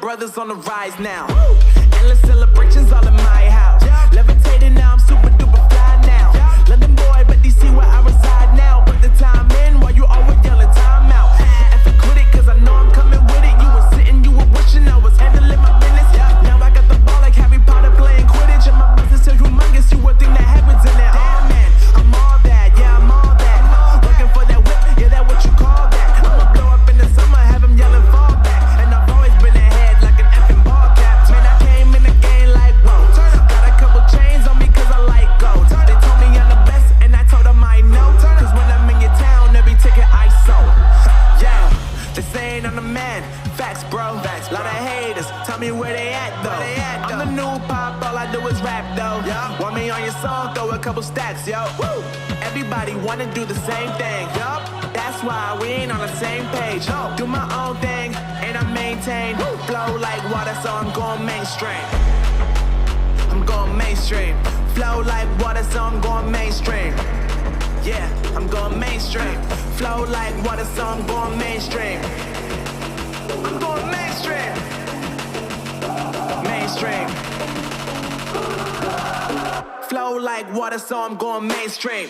brothers on the rise now. Endless celebrations all in my house. Levitating now, I'm super duper fly now. London boy, but DC where I reside now. Put the time in while you always yelling time out. And for quit it, cause I know I'm coming with it. You were sitting, you were wishing I was handling my business. Now I got the ball like Harry Potter playing Quidditch. And my business is humongous, you would think that happens in there. Damn man, I'm all that, yeah I'm all that. Working for that whip, yeah that what you call that. I'ma blow up in the summer, have them yelling fall back. And I've always been ahead like an effing ball cap. Man, I came in the game like whoa. Got a couple chains on me cause I like gold. They told me I'm the best and I told them I know. Cause when I'm in your town, every ticket I sold. Yeah, they saying I'm the man. Facts bro, lot of haters, tell me where they at though. I'm the new pop, all I do is rap though. Want me on your song, throw a couple stacks, yo. Woo! Everybody wanna do the same thing, yup. That's why we ain't on the same page. Do my own thing, and I maintain. Flow like water, so I'm going mainstream. I'm going mainstream. Flow like water, so I'm going mainstream. Yeah, I'm going mainstream. Flow like water, so I'm going mainstream. I'm going mainstream. Mainstream. Flow like water, so I'm going mainstream.